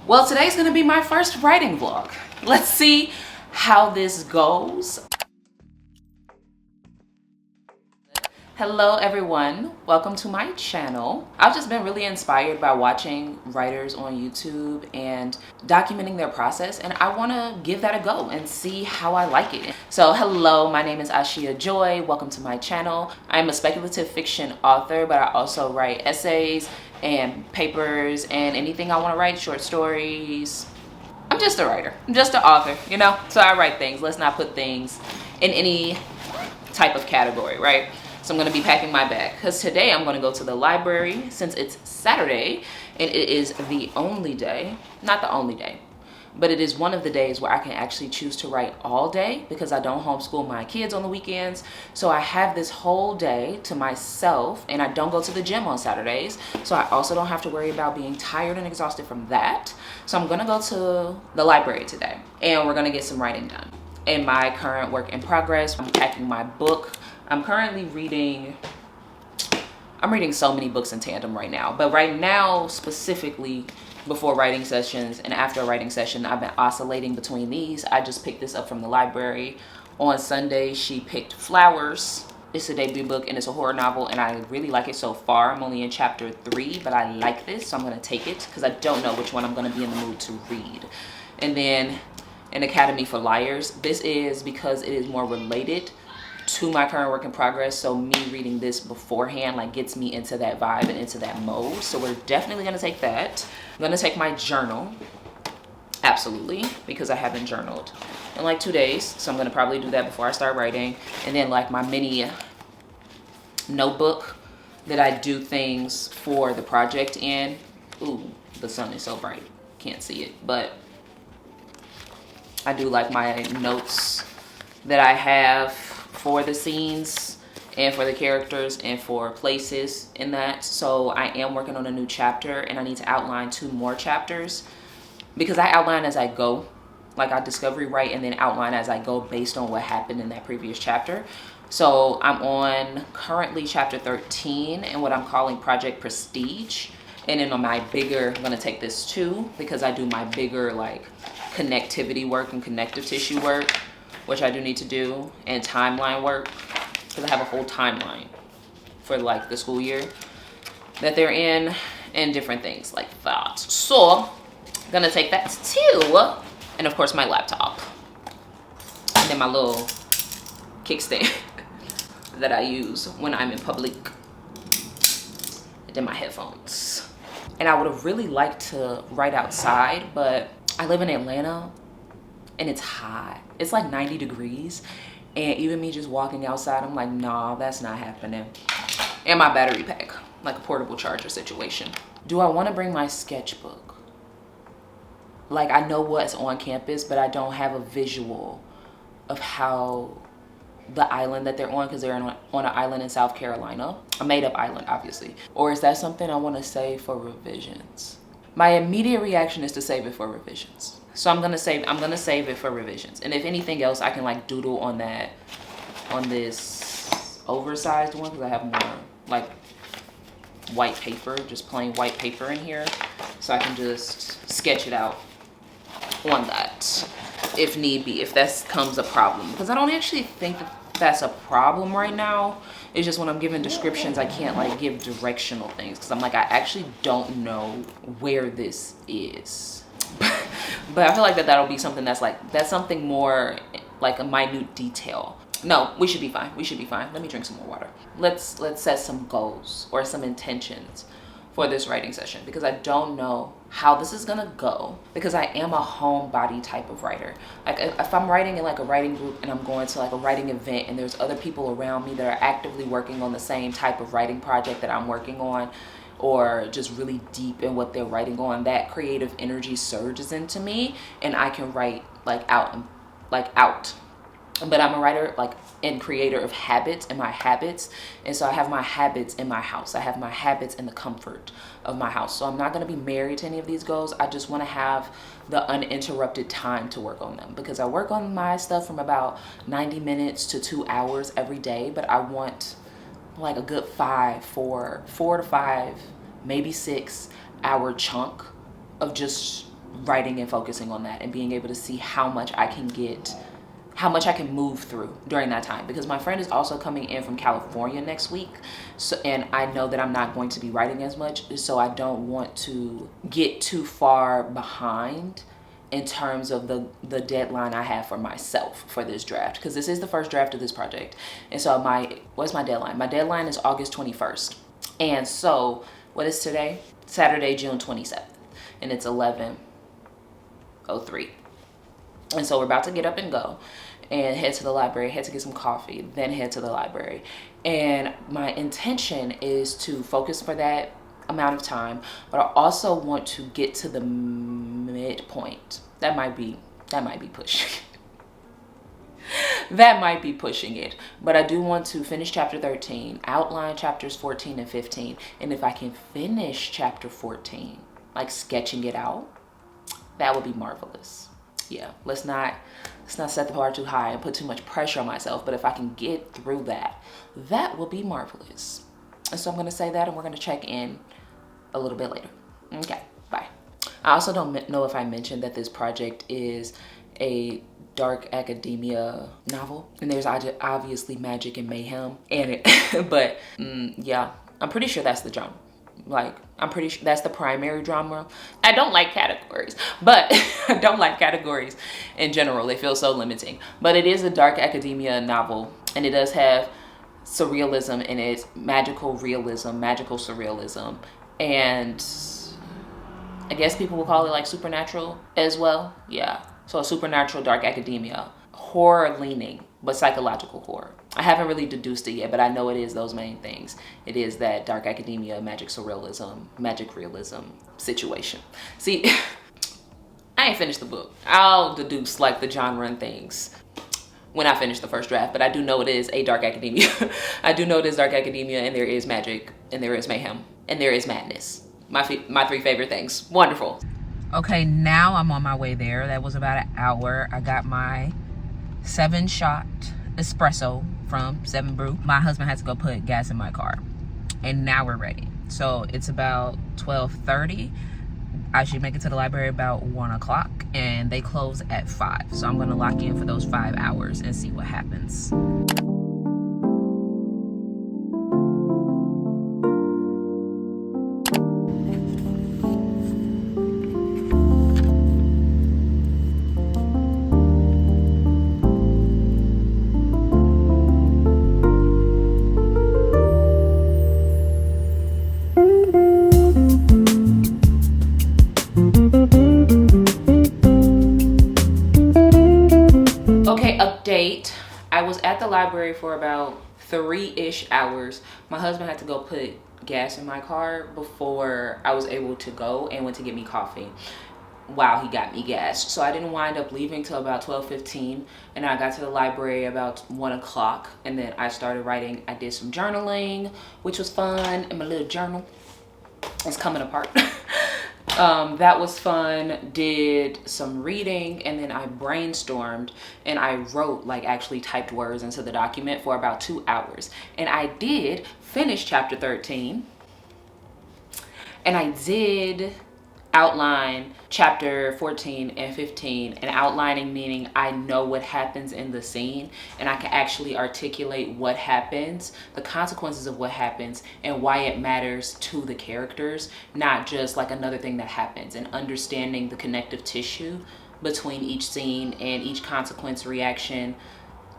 Well, today's gonna be my first writing vlog. Let's see how this goes. Hello everyone, welcome to my channel. I've just been really inspired by watching writers on YouTube and documenting their process, and I want to give that a go and see how I like it. So hello, my name is Ashia Joy. Welcome to my channel. I'm a speculative fiction author, but I also write essays and papers and anything I want to write, short stories. I'm just a writer. I'm just an author, you know? So I write things. Let's not put things in any type of category, right? So I'm going to be packing my bag because today I'm going to go to the library since it's Saturday and it is the only day, not the only day, but it is one of the days where I can actually choose to write all day because I don't homeschool my kids on the weekends. So I have this whole day to myself and I don't go to the gym on Saturdays. So I also don't have to worry about being tired and exhausted from that. So I'm going to go to the library today and we're going to get some writing done. In my current work in progress, I'm packing my book. I'm currently reading so many books in tandem right now, but right now specifically before writing sessions and after a writing session, I've been oscillating between these. I just picked this up from the library on Sunday. She picked Flowers. It's a debut book and it's a horror novel and I really like it so far. I'm only in chapter 3, but I like this, so I'm gonna take it because I don't know which one I'm gonna be in the mood to read. And then An Academy for Liars. This is because it is more related to my current work in progress, so me reading this beforehand like gets me into that vibe and into that mode. So we're definitely gonna take that. I'm gonna take my journal, absolutely, because I haven't journaled in like 2 days, so I'm gonna probably do that before I start writing. And then like my mini notebook that I do things for the project in. Ooh, the sun is so bright, can't see it, but I do like my notes that I have for the scenes and for the characters and for places in that. So I am working on a new chapter and I need to outline 2 more chapters because I outline as I go. Like I discovery write and then outline as I go based on what happened in that previous chapter. So I'm on currently chapter 13 and what I'm calling Project Prestige. And then on my bigger, I'm gonna take this too because I do my bigger like connectivity work and connective tissue work, which I do need to do, and timeline work because I have a whole timeline for like the school year that they're in and different things like that. So I'm gonna take that too, and of course my laptop and then my little kickstand that I use when I'm in public, and then my headphones. And I would have really liked to write outside, but I live in Atlanta and it's hot. It's like 90 degrees. And even me just walking outside, I'm like, nah, that's not happening. And my battery pack, like a portable charger situation. Do I want to bring my sketchbook? Like I know what's on campus, but I don't have a visual of how the island that they're on, because they're on an island in South Carolina. A made up island, obviously. Or is that something I want to save for revisions? My immediate reaction is to save it for revisions. So I'm gonna save it for revisions. And if anything else, I can like doodle on that, on this oversized one, because I have more like white paper, just plain white paper in here. So I can just sketch it out on that if need be, if that becomes a problem. Because I don't actually think that that's a problem right now. It's just when I'm giving descriptions, I can't like give directional things because I'm like, I actually don't know where this is. But I feel like that'll be something that's something more like a minute detail. No, we should be fine. We should be fine. Let me drink some more water. Let's set some goals or some intentions for this writing session because I don't know how this is gonna go because I am a homebody type of writer. Like if I'm writing in like a writing group and I'm going to like a writing event and there's other people around me that are actively working on the same type of writing project that I'm working on, or just really deep in what they're writing on, that creative energy surges into me and I can write out. But I'm a writer and creator of habits and my habits, and so I have my habits in my house. I have my habits in the comfort of my house. So I'm not going to be married to any of these goals. I just want to have the uninterrupted time to work on them because I work on my stuff from about 90 minutes to 2 hours every day, but I want like a good 4 to 5, maybe 6 hour chunk of just writing and focusing on that and being able to see how much I can get, how much I can move through during that time, because my friend is also coming in from California next week. So, and I know that I'm not going to be writing as much, so I don't want to get too far behind in terms of the deadline I have for myself for this draft, because this is the first draft of this project. And so what's my deadline? My deadline is August 21st. And so what is today? Saturday, June 27th. And it's 11:03. And so we're about to get up and go and head to the library, head to get some coffee, then head to the library. And my intention is to focus for that amount of time, but I also want to get to the midpoint. That might be pushing. That might be pushing it, but I do want to finish chapter 13, outline chapters 14 and 15, and if I can finish chapter 14, like sketching it out, that would be marvelous. Yeah, let's not set the bar too high and put too much pressure on myself, but if I can get through that, that will be marvelous. And so I'm going to say that, and we're going to check in a little bit later. Okay, bye. I also don't know if I mentioned that this project is a dark academia novel, and there's obviously magic and mayhem in it. But yeah, I'm pretty sure that's the genre. Like, I'm pretty sure that's the primary genre. I don't like categories, but I don't like categories in general. They feel so limiting. But it is a dark academia novel, and it does have surrealism in it, magical realism, magical surrealism, and I guess people will call it like supernatural as well. Yeah, so a supernatural dark academia, horror leaning, but psychological horror. I haven't really deduced it yet, but I know it is those main things. It is that dark academia, magic surrealism, magic realism situation. See, I ain't finished the book. I'll deduce like the genre and things when I finish the first draft, but I do know it is a dark academia. I do know it is dark academia, and there is magic, and there is mayhem, and there is madness. My three favorite things. Wonderful. Okay, now I'm on my way there. That was about an hour. I got my 7-shot espresso from 7 Brew. My husband had to go put gas in my car, and now we're ready. So it's about 12:30. I should make it to the library about 1 o'clock, and they close at 5. So I'm gonna lock in for those 5 hours and see what happens. I was at the library for about 3-ish hours. My husband had to go put gas in my car before I was able to go, and went to get me coffee while he got me gas. So I didn't wind up leaving till about 12:15, and I got to the library about 1 o'clock, and then I started writing. I did some journaling, which was fun, and my little journal is coming apart. That was fun. Did some reading, and then I brainstormed, and I wrote, like actually typed words into the document for about 2 hours. And I did finish chapter 13, and I did outline chapter 14 and 15. And outlining meaning I know what happens in the scene, and I can actually articulate what happens, the consequences of what happens, and why it matters to the characters, not just like another thing that happens, and understanding the connective tissue between each scene and each consequence, reaction,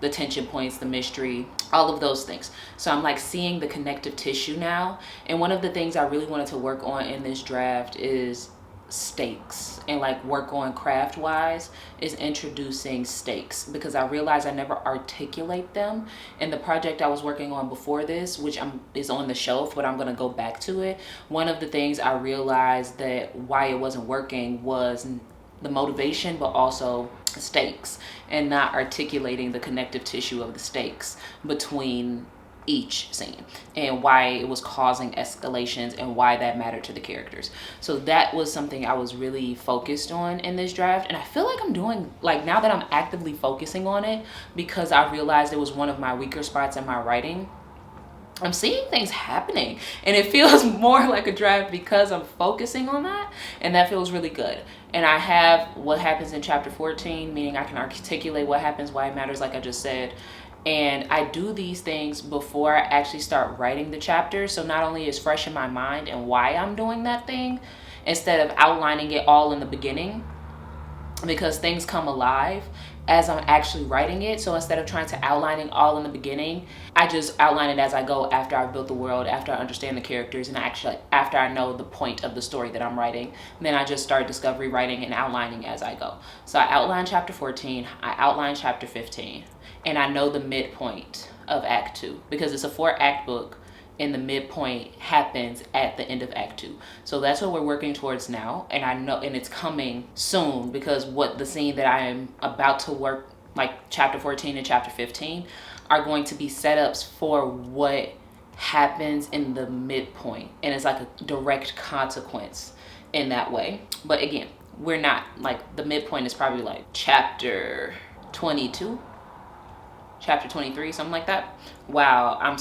the tension points, the mystery, all of those things. So I'm like seeing the connective tissue now. And one of the things I really wanted to work on in this draft is stakes, and like work on craft wise is introducing stakes, because I realized I never articulate them in the project I was working on before this, which is on the shelf, but I'm going to go back to it. One of the things I realized that why it wasn't working was the motivation, but also stakes, and not articulating the connective tissue of the stakes between each scene, and why it was causing escalations, and why that mattered to the characters. So that was something I was really focused on in this draft, and I feel like I'm doing, like, now that I'm actively focusing on it, because I realized it was one of my weaker spots in my writing, I'm seeing things happening, and it feels more like a draft because I'm focusing on that, and that feels really good. And I have what happens in chapter 14, meaning I can articulate what happens, why it matters, like I just said. And I do these things before I actually start writing the chapter, so not only is fresh in my mind and why I'm doing that thing, instead of outlining it all in the beginning, because things come alive as I'm actually writing it. So instead of trying to outline it all in the beginning, I just outline it as I go, after I've built the world, after I understand the characters, and actually after I know the point of the story that I'm writing. Then I just start discovery writing and outlining as I go. So I outline chapter 14, I outline chapter 15, and I know the midpoint of Act 2 because it's a 4-act book, and the midpoint happens at the end of Act 2. So that's what we're working towards now, and I know, and it's coming soon, because what the scene that I am about to work, like chapter 14 and chapter 15, are going to be setups for what happens in the midpoint, and it's like a direct consequence in that way. But again, we're not, like, the midpoint is probably like chapter 22, chapter 23, something like that. Wow, I'm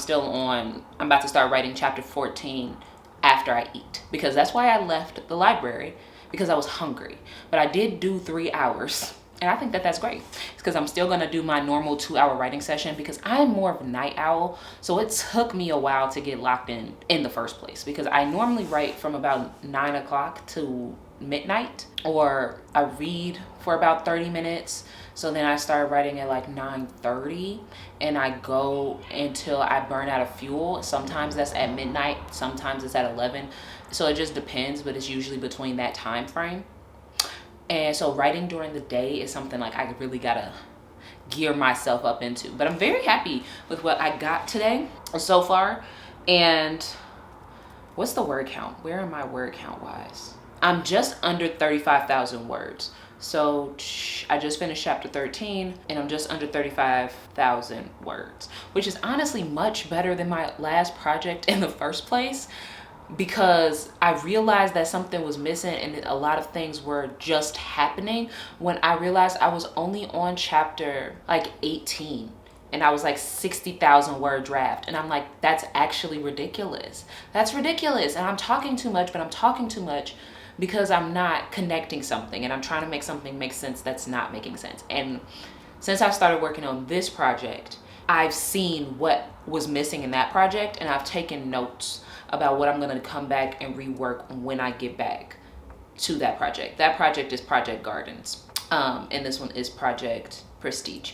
about to start writing chapter 14 after I eat, because that's why I left the library, because I was hungry. But I did do 3 hours, and I think that that's great. It's because I'm still going to do my normal 2-hour writing session, because I'm more of a night owl. So it took me a while to get locked in the first place, because I normally write from about 9 o'clock to midnight, or I read for about 30 minutes. So then I started writing at like 9:30, and I go until I burn out of fuel. Sometimes that's at midnight, sometimes it's at 11. So it just depends, but it's usually between that time frame. And so writing during the day is something like I really gotta gear myself up into. But I'm very happy with what I got today so far. And what's the word count? Where am I word count wise? I'm just under 35,000 words. So I just finished chapter 13, and I'm just under 35,000 words, which is honestly much better than my last project in the first place, because I realized that something was missing, and a lot of things were just happening when I realized I was only on chapter like 18. And I was like 60,000 word draft. And I'm like, that's actually ridiculous. That's ridiculous. And I'm talking too much, but I'm talking too much because I'm not connecting something, and I'm trying to make something make sense that's not making sense. And since I started working on this project, I've seen what was missing in that project, and I've taken notes about what I'm going to come back and rework when I get back to that project. That project is Project Gardens, and this one is Project Prestige.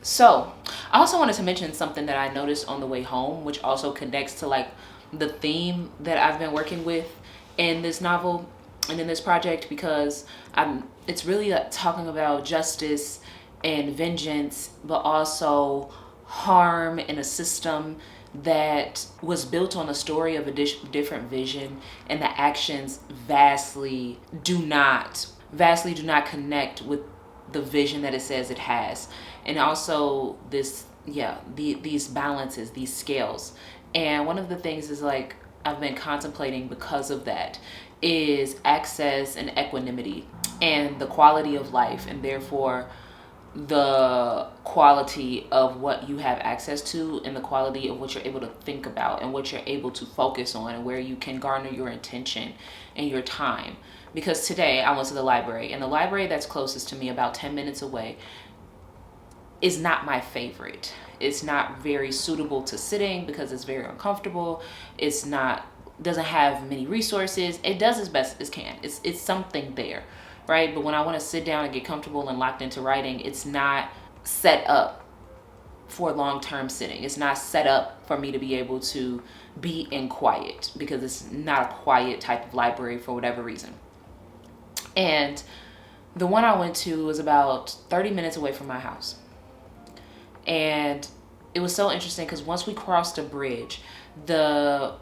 So I also wanted to mention something that I noticed on the way home, which also connects to like the theme that I've been working with in this novel and in this project, because it's really talking about justice and vengeance, but also harm in a system that was built on a story of a different vision, and the actions vastly do not connect with the vision that it says it has. And also these balances, these scales. And one of the things is like I've been contemplating because of that is access and equanimity, and the quality of life, and therefore the quality of what you have access to, and the quality of what you're able to think about, and what you're able to focus on, and where you can garner your attention and your time. Because today I went to the library, and the library that's closest to me, about 10 minutes away, is not my favorite. It's not very suitable to sitting because it's very uncomfortable. Doesn't have many resources. It does as best as can. It's something there, right? But when I want to sit down and get comfortable and locked into writing, it's not set up for long-term sitting. It's not set up for me to be able to be in quiet, because it's not a quiet type of library for whatever reason. And the one I went to was about 30 minutes away from my house. And it was so interesting because once we crossed a bridge, the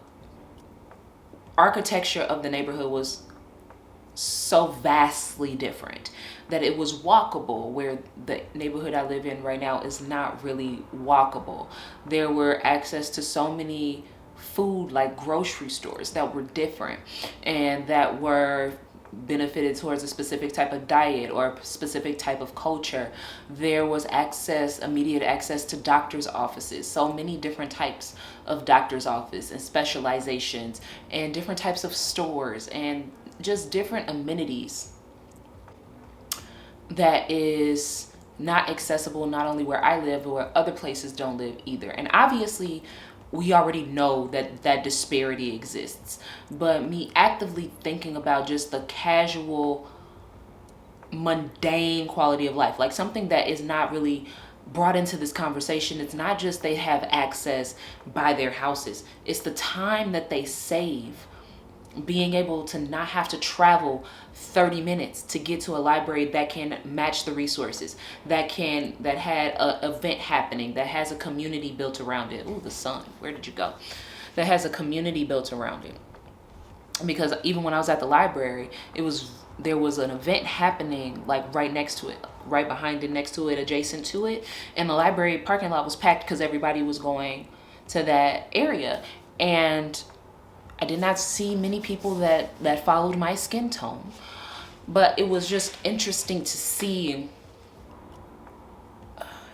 architecture of the neighborhood was so vastly different that it was walkable, where the neighborhood I live in right now is not really walkable. There were access to so many food, like grocery stores, that were different and that were benefited towards a specific type of diet or a specific type of culture. There was access, immediate access to doctor's offices, so many different types of doctor's office and specializations and different types of stores and just different amenities that is not accessible not only where I live, but where other places don't live either. And obviously, we already know that that disparity exists. But me actively thinking about just the casual, mundane quality of life, like something that is not really brought into this conversation. It's not just they have access by their houses. It's the time that they save being able to not have to travel 30 minutes to get to a library that can match the resources, that had an event happening, that has a community built around it. Ooh, the sun, where did you go? That has a community built around it. Because even when I was at the library, there was an event happening like right next to it, right behind it, next to it, adjacent to it, and the library parking lot was packed because everybody was going to that area. And I did not see many people that followed my skin tone, but it was just interesting to see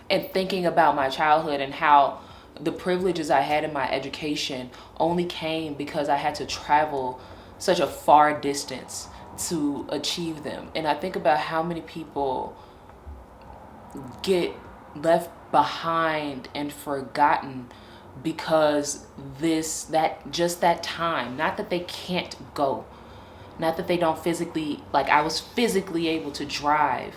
and thinking about my childhood and how the privileges I had in my education only came because I had to travel such a far distance to achieve them. And I think about how many people get left behind and forgotten because that time, not that they can't go, not that they don't physically, like I was physically able to drive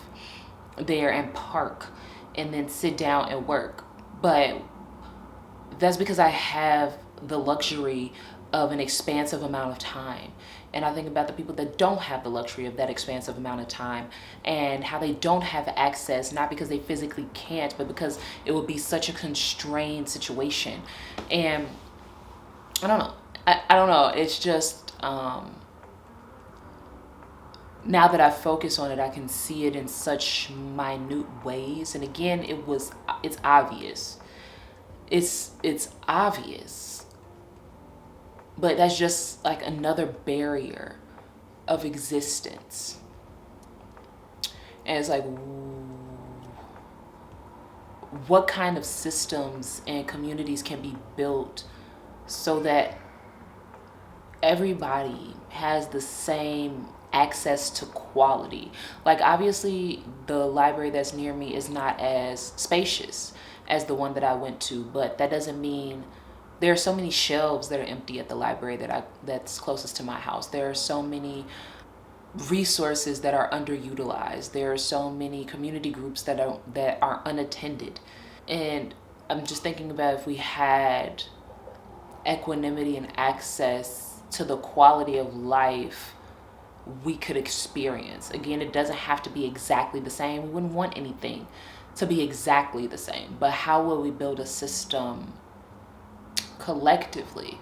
there and park and then sit down and work, but that's because I have the luxury of an expansive amount of time. And I think about the people that don't have the luxury of that expansive amount of time and how they don't have access, not because they physically can't, but because it would be such a constrained situation. And I don't know. I don't know. It's just, now that I focus on it, I can see it in such minute ways. And again, it's obvious. It's obvious. But that's just like another barrier of existence. And it's like, what kind of systems and communities can be built so that everybody has the same access to quality? Like, obviously, the library that's near me is not as spacious as the one that I went to, but that doesn't mean there are so many shelves that are empty at the library that's closest to my house. There are so many resources that are underutilized. There are so many community groups that are unattended. And I'm just thinking about if we had equanimity and access to the quality of life we could experience. Again, it doesn't have to be exactly the same. We wouldn't want anything to be exactly the same. But how will we build a system collectively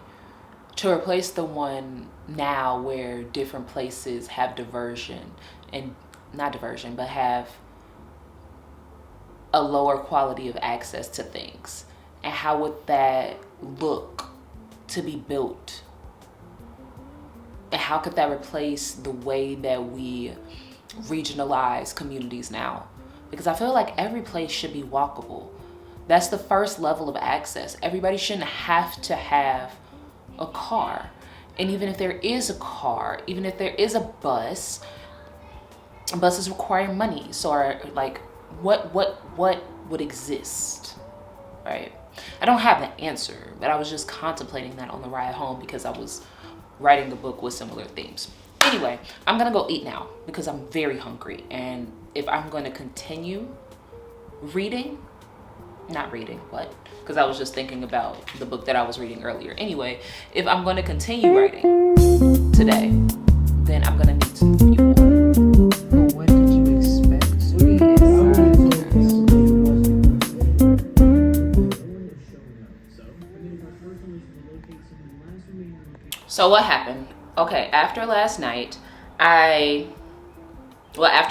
to replace the one now where different places have diversion, and not diversion, but have a lower quality of access to things? And how would that look to be built? And how could that replace the way that we regionalize communities now? Because I feel like every place should be walkable. That's the first level of access. Everybody shouldn't have to have a car. And even if there is a car, even if there is a bus, buses require money. So like, what would exist, right? I don't have the answer, but I was just contemplating that on the ride home because I was writing a book with similar themes. Anyway, I'm gonna go eat now because I'm very hungry. And if I'm gonna continue because I was just thinking about the book that I was reading earlier. Anyway, if I'm going to continue writing today, then I'm going to need some fuel. But what did you expect to be inside? So what happened? Okay, after last night, after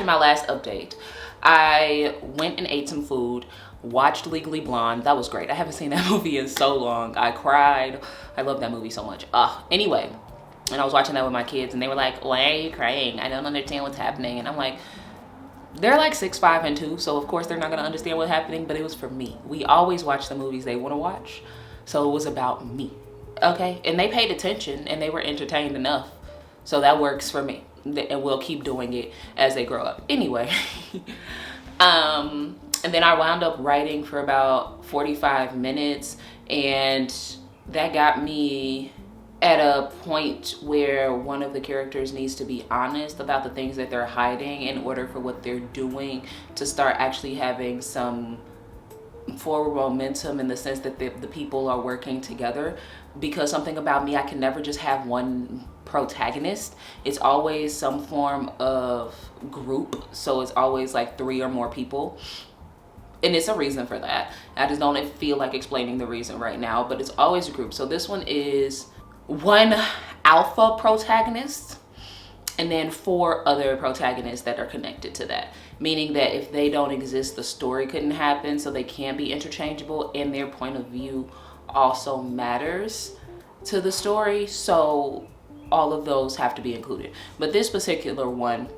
my last update, I went and ate some food, watched Legally Blonde. That was great. I haven't seen that movie in so long. I cried. I love that movie so much. Anyway, And I was watching that with my kids, and they were like, why are you crying? I don't understand what's happening. And I'm like, they're like 6, 5, and 2, so of course they're not gonna understand what's happening, but it was for me. We always watch the movies they wanna watch, so it was about me, okay? And they paid attention, and they were entertained enough, so that works for me. And we'll keep doing it as they grow up. Anyway, and then I wound up writing for about 45 minutes, and that got me at a point where one of the characters needs to be honest about the things that they're hiding in order for what they're doing to start actually having some forward momentum, in the sense that the people are working together. Because something about me, I can never just have one protagonist. It's always some form of group, so it's always like 3 or more people. And it's a reason for that. I just don't feel like explaining the reason right now, but it's always a group. So this one is one alpha protagonist and then 4 other protagonists that are connected to that, meaning that if they don't exist, the story couldn't happen, so they can be interchangeable, and their point of view also matters to the story, so all of those have to be included. But this particular one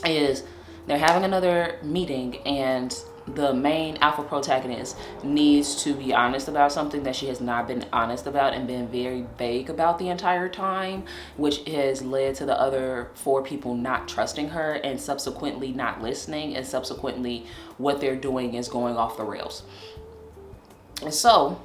is, they're having another meeting, and the main alpha protagonist needs to be honest about something that she has not been honest about and been very vague about the entire time, which has led to the other 4 people not trusting her and subsequently not listening, and subsequently what they're doing is going off the rails. And so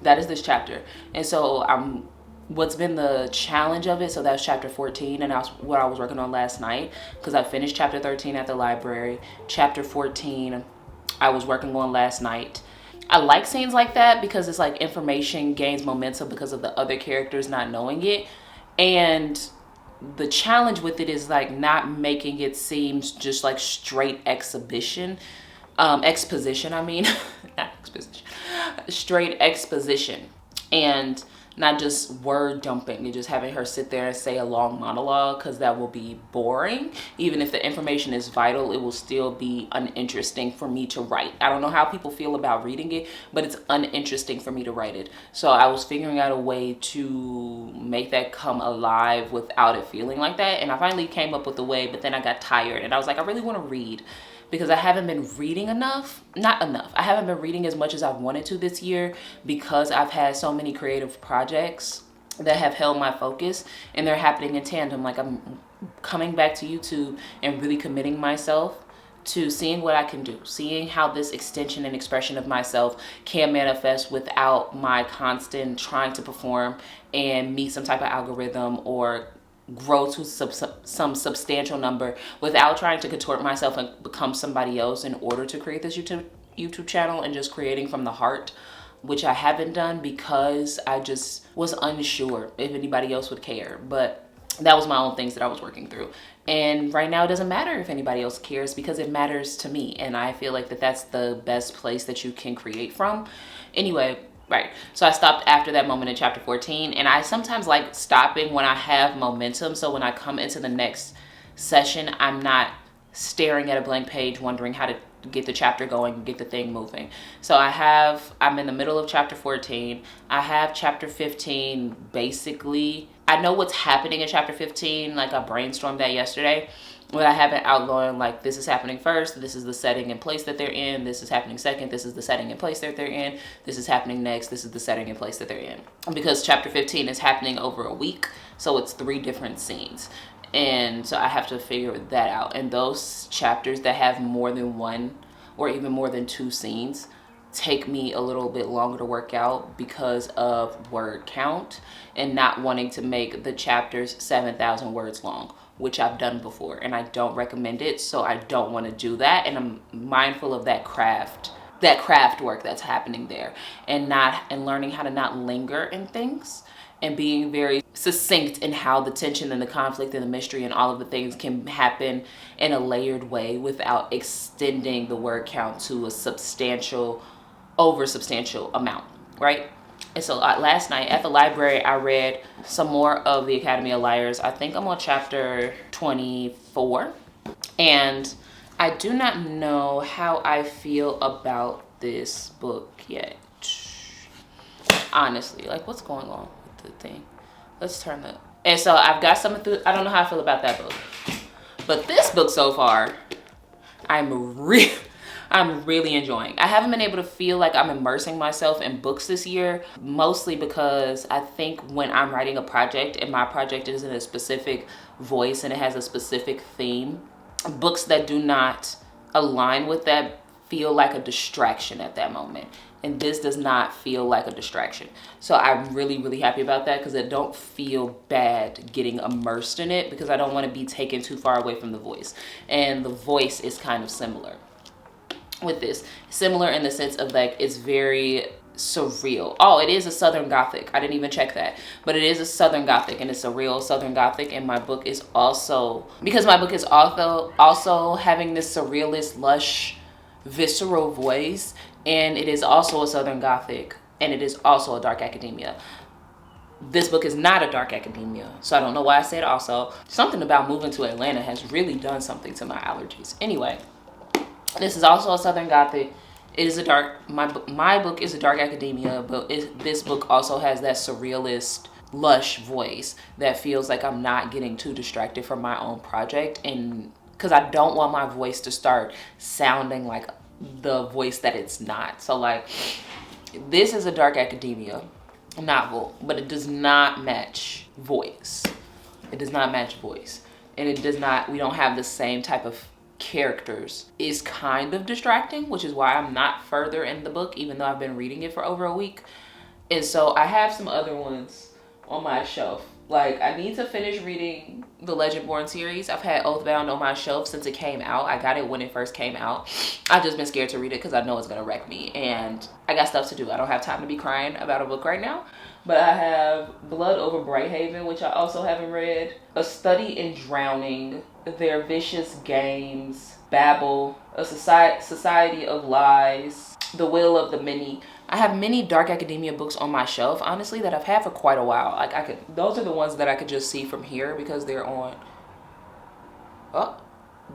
that is this chapter. And so what's been the challenge of it, so that's chapter 14, and that's what I was working on last night, because I finished chapter 13 at the library. Chapter 14 I was working on last night. I like scenes like that because it's like information gains momentum because of the other characters not knowing it. And the challenge with it is like not making it seem just like straight exposition, not exposition, straight exposition, and not just word dumping and just having her sit there and say a long monologue, because that will be boring. Even if the information is vital, it will still be uninteresting for me to write. I don't know how people feel about reading it, but it's uninteresting for me to write it. So I was figuring out a way to make that come alive without it feeling like that, and I finally came up with a way, but then I got tired and I was like, I really want to read, because I haven't been reading not enough. I haven't been reading as much as I've wanted to this year, because I've had so many creative projects that have held my focus, and they're happening in tandem. Like, I'm coming back to YouTube and really committing myself to seeing what I can do, seeing how this extension and expression of myself can manifest without my constant trying to perform and meet some type of algorithm or grow to some substantial number, without trying to contort myself and become somebody else in order to create this YouTube channel, and just creating from the heart, which I haven't done because I just was unsure if anybody else would care. But that was my own things that I was working through. And right now it doesn't matter if anybody else cares, because it matters to me. And I feel like that's the best place that you can create from. Anyway, right, so I stopped after that moment in chapter 14, and I sometimes like stopping when I have momentum, so when I come into the next session, I'm not staring at a blank page wondering how to get the chapter going and get the thing moving. So I'm in the middle of chapter 14. I have chapter 15 basically. I know what's happening in chapter 15, like I brainstormed that yesterday, but I haven't outlined like, this is happening first, this is the setting and place that they're in, this is happening second, this is the setting and place that they're in, this is happening next, this is the setting and place that they're in. Because chapter 15 is happening over a week, so it's 3 different scenes. And so I have to figure that out. And those chapters that have more than 1 or even more than 2 scenes take me a little bit longer to work out because of word count and not wanting to make the chapters 7,000 words long, which I've done before, and I don't recommend it, so I don't want to do that. And I'm mindful of that craft work that's happening there, and learning how to not linger in things, and being very succinct in how the tension and the conflict and the mystery and all of the things can happen in a layered way without extending the word count to a substantial amount, right? And so last night at the library, I read some more of The Academy of Liars. I think I'm on chapter 24. And I do not know how I feel about this book yet. Honestly, like, what's going on with the thing? Let's turn the And so I've got some, I don't know how I feel about that book. But this book so far, I'm really enjoying. I haven't been able to feel like I'm immersing myself in books this year, mostly because I think when I'm writing a project and my project is in a specific voice and it has a specific theme, books that do not align with that feel like a distraction at that moment. And this does not feel like a distraction. So I'm really happy about that, because I don't feel bad getting immersed in it, because I don't want to be taken too far away from the voice. And the voice is kind of similar with this. Similar in the sense of like, it's very surreal. Oh, it is a Southern Gothic. I didn't even check that. But it is a Southern Gothic, and it's a real Southern Gothic. And my book is also, because my book is also having this surrealist, lush, visceral voice, and it is also a Southern Gothic, and it is also a dark academia. This book is not a dark academia, so I don't know why I said also. Something about moving to Atlanta has really done something to my allergies. Anyway, this is also a Southern Gothic. It is a dark, my book is a dark academia, but this book also has that surrealist, lush voice that feels like I'm not getting too distracted from my own project, and because I don't want my voice to start sounding like the voice that it's not. So like, this is a dark academia novel, but it does not match voice. It does not match voice. And it does not, we don't have the same type of characters. It's kind of distracting, which is why I'm not further in the book, even though I've been reading it for over a week. And so I have some other ones on my shelf. Like, I need to finish reading the Legendborn series. I've had Oathbound on my shelf since it came out. I got it when it first came out. I've just been scared to read it because I know it's gonna wreck me, and I got stuff to do. I don't have time to be crying about a book right now. But I have Blood Over Brighthaven, which I also haven't read. A Study in Drowning, Their Vicious Games, Babel, A Society of Lies, The Will of the Many. I have many dark academia books on my shelf, honestly, that I've had for quite a while. Like, those are the ones that I could just see from here because they're on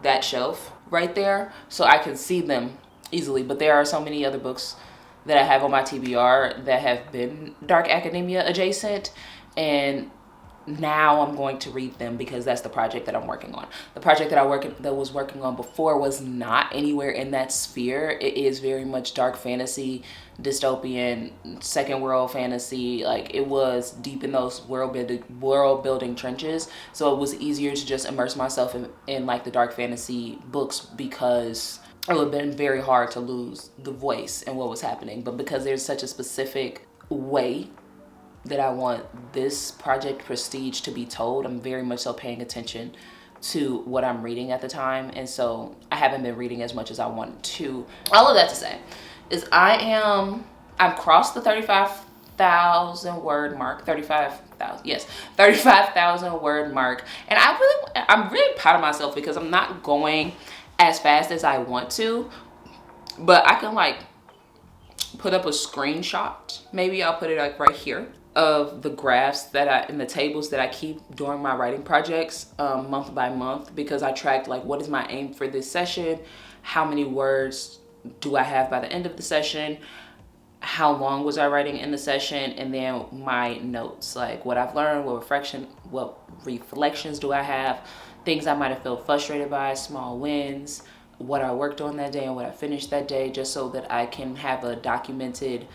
that shelf right there, so I can see them easily. But there are so many other books that I have on my TBR that have been dark academia adjacent, and now I'm going to read them because that's the project that I'm working on. The project that I was working on before was not anywhere in that sphere. It is very much dark fantasy, dystopian, second world fantasy. Like, it was deep in those world building trenches, so it was easier to just immerse myself in like the dark fantasy books, because it would have been very hard to lose the voice and what was happening. But because there's such a specific way that I want this project prestige to be told, I'm very much so paying attention to what I'm reading at the time. And so I haven't been reading as much as I wanted to. All of that to say is I've crossed the 35,000 word mark, 35,000 word mark. And I'm really proud of myself because I'm not going as fast as I want to, but I can like put up a screenshot. Maybe I'll put it like right here of the graphs and the tables that I keep during my writing projects month by month, because I tracked like, what is my aim for this session? How many words do I have by the end of the session? How long was I writing in the session? And then my notes, like what I've learned, what reflections do I have? Things I might have felt frustrated by, small wins, what I worked on that day and what I finished that day, just so that I can have a documented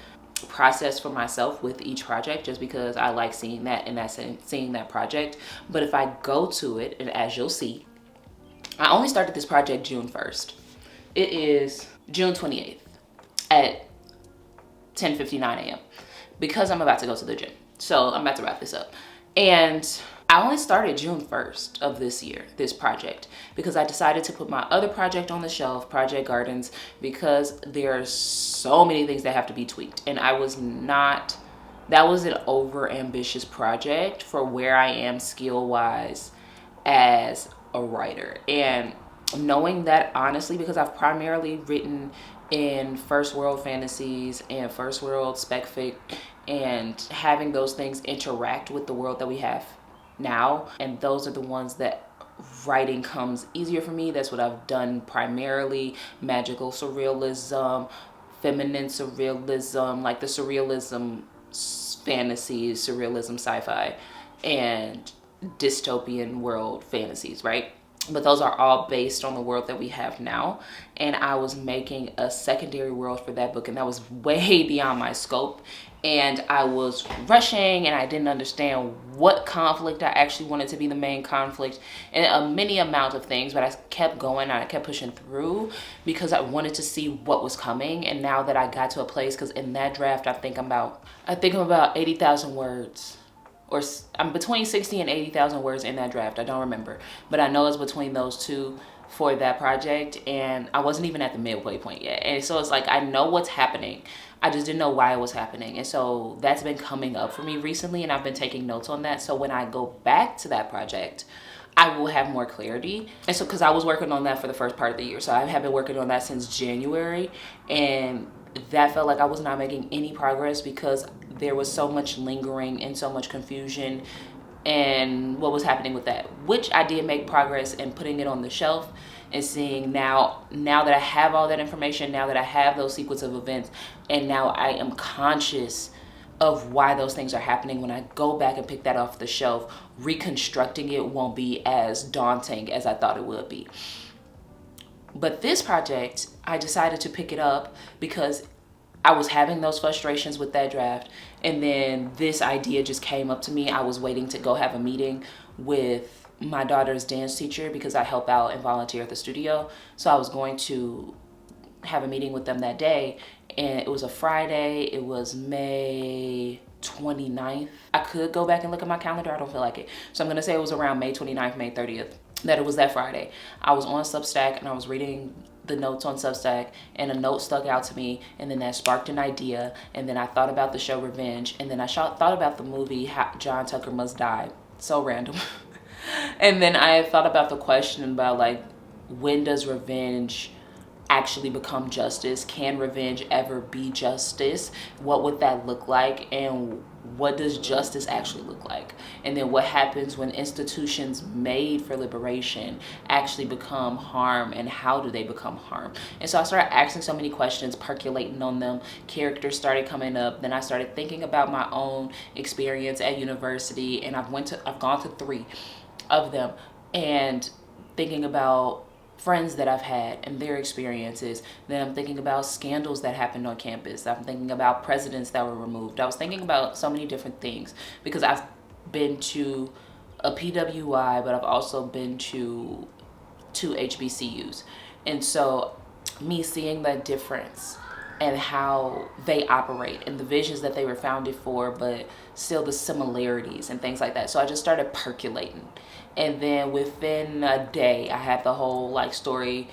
process for myself with each project, just because I like seeing that and seeing that project. But if I go to it, and as you'll see, I only started this project June 1st. It is June 28th at 10:59 a.m. because I'm about to go to the gym. So I'm about to wrap this up. And I only started June 1st of this year, this project, because I decided to put my other project on the shelf, Project Gardens, because there's so many things that have to be tweaked. And that was an over ambitious project for where I am skill wise as a writer. And knowing that, honestly, because I've primarily written in first world fantasies and first world spec fic, and having those things interact with the world that we have now, and those are the ones that writing comes easier for me. That's what I've done primarily: magical surrealism, feminine surrealism, like the surrealism fantasies, surrealism sci-fi. And dystopian world fantasies, right? But those are all based on the world that we have now. And I was making a secondary world for that book, and that was way beyond my scope. And I was rushing, and I didn't understand what conflict I actually wanted to be the main conflict, and a many amount of things. But I kept going, and I kept pushing through because I wanted to see what was coming. And now that I got to a place, because in that draft, I think I'm about 80,000 words. Or I'm between 60 and 80,000 words in that draft. I don't remember, but I know it's between those two for that project. And I wasn't even at the midway point yet. And so it's like, I know what's happening. I just didn't know why it was happening. And so that's been coming up for me recently, and I've been taking notes on that. So when I go back to that project, I will have more clarity. And so, because I was working on that for the first part of the year. So I have been working on that since January, and that felt like I was not making any progress because there was so much lingering and so much confusion and what was happening with that, which I did make progress in putting it on the shelf and seeing now that I have all that information, now that I have those sequence of events, and now I am conscious of why those things are happening. When I go back and pick that off the shelf, reconstructing it won't be as daunting as I thought it would be. But this project, I decided to pick it up because I was having those frustrations with that draft, and then this idea just came up to me. I was waiting to go have a meeting with my daughter's dance teacher because I help out and volunteer at the studio. So I was going to have a meeting with them that day, and it was a Friday. It was May 29th. I could go back and look at my calendar. I don't feel like it. So I'm going to say it was around May 29th, May 30th, that it was that Friday. I was on Substack and I was reading the notes on Substack, and a note stuck out to me, and then that sparked an idea, and then I thought about the show Revenge, and then I thought about the movie John Tucker Must Die. So random. And then I thought about the question about, like, when does revenge actually become justice? Can revenge ever be justice? What would that look like? And what does justice actually look like? And then what happens when institutions made for liberation actually become harm, and how do they become harm? And so I started asking so many questions, percolating on them. Characters started coming up. Then I started thinking about my own experience at university, and I've gone to 3 of them, and thinking about friends that I've had and their experiences. Then I'm thinking about scandals that happened on campus. I'm thinking about presidents that were removed. I was thinking about so many different things because I've been to a PWI, but I've also been to 2 HBCUs. And so me seeing the difference and how they operate and the visions that they were founded for, but still the similarities and things like that. So I just started percolating. And then within a day, I had the whole story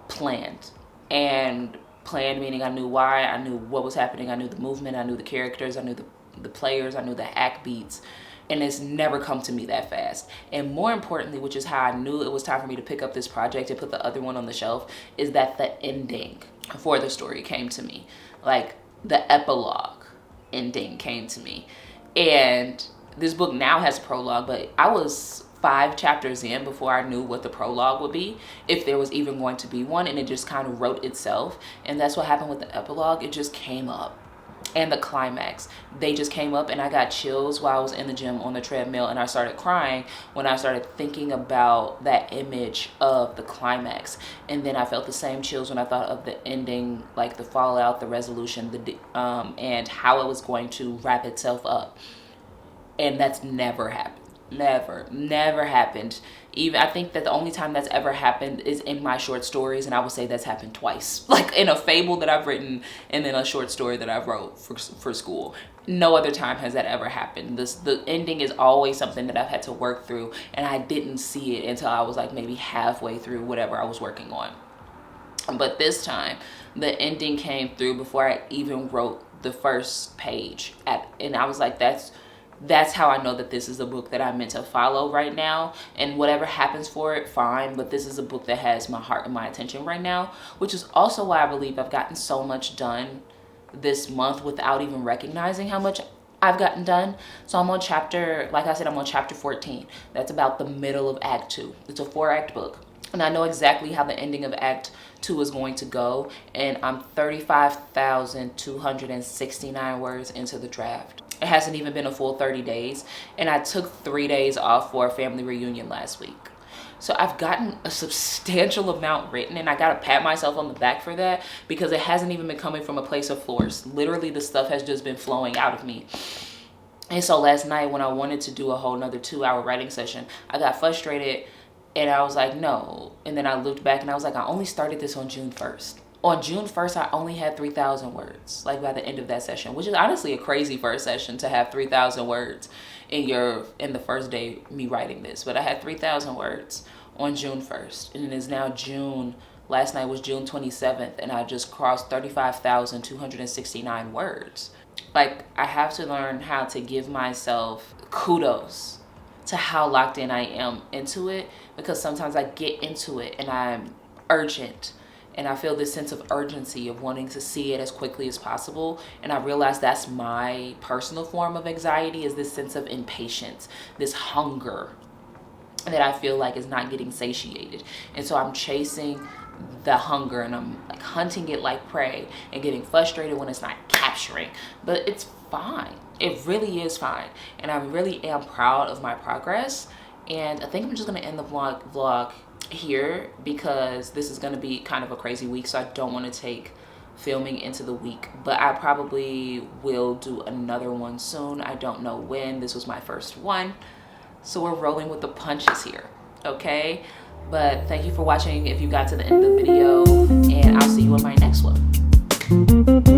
planned. And planned meaning I knew why, I knew what was happening, I knew the movement, I knew the characters, I knew the players, I knew the act beats. And it's never come to me that fast. And more importantly, which is how I knew it was time for me to pick up this project and put the other one on the shelf, is that the ending for the story came to me. Like, the epilogue ending came to me. And this book now has a prologue, but I was 5 chapters in before I knew what the prologue would be, if there was even going to be one, and it just kind of wrote itself. And that's what happened with the epilogue. It just came up. And the climax, they just came up, and I got chills while I was in the gym on the treadmill, and I started crying when I started thinking about that image of the climax. And then I felt the same chills when I thought of the ending, like the fallout, the resolution, and how it was going to wrap itself up. And that's never happened. Never happened. Even I think that the only time that's ever happened is in my short stories, and I would say that's happened twice, like in a fable that I've written and then a short story that I've wrote for school. No other time has that ever happened. The ending is always something that I've had to work through, and I didn't see it until I was like maybe halfway through whatever I was working on. But this time the ending came through before I even wrote the first page, and I was like, that's how I know that this is a book that I'm meant to follow right now. And whatever happens for it, fine. But this is a book that has my heart and my attention right now, which is also why I believe I've gotten so much done this month without even recognizing how much I've gotten done. So I'm on chapter 14. That's about the middle of Act 2. It's a 4-act book. And I know exactly how the ending of Act 2 is going to go. And I'm 35,269 words into the draft. It hasn't even been a full 30 days. And I took 3 days off for a family reunion last week. So I've gotten a substantial amount written, and I gotta pat myself on the back for that, because it hasn't even been coming from a place of force. Literally, the stuff has just been flowing out of me. And so last night when I wanted to do a whole nother 2-hour writing session, I got frustrated and I was like, no. And then I looked back and I was like, I only started this on June 1st. On June 1st, I only had 3,000 words, like by the end of that session, which is honestly a crazy first session to have 3,000 words in the first day me writing this. But I had 3,000 words on June 1st, and it is now June. Last night was June 27th, and I just crossed 35,269 words. Like, I have to learn how to give myself kudos to how locked in I am into it, because sometimes I get into it and I'm urgent. And I feel this sense of urgency of wanting to see it as quickly as possible. And I realize that's my personal form of anxiety, is this sense of impatience, this hunger that I feel like is not getting satiated. And so I'm chasing the hunger, and I'm like hunting it like prey and getting frustrated when it's not capturing. But it's fine. It really is fine. And I really am proud of my progress. And I think I'm just going to end the vlog here, because this is going to be kind of a crazy week, so I don't want to take filming into the week, but I probably will do another one soon. I don't know when. This was my first one, so we're rolling with the punches here, okay? But thank you for watching if you got to the end of the video, and I'll see you in my next one.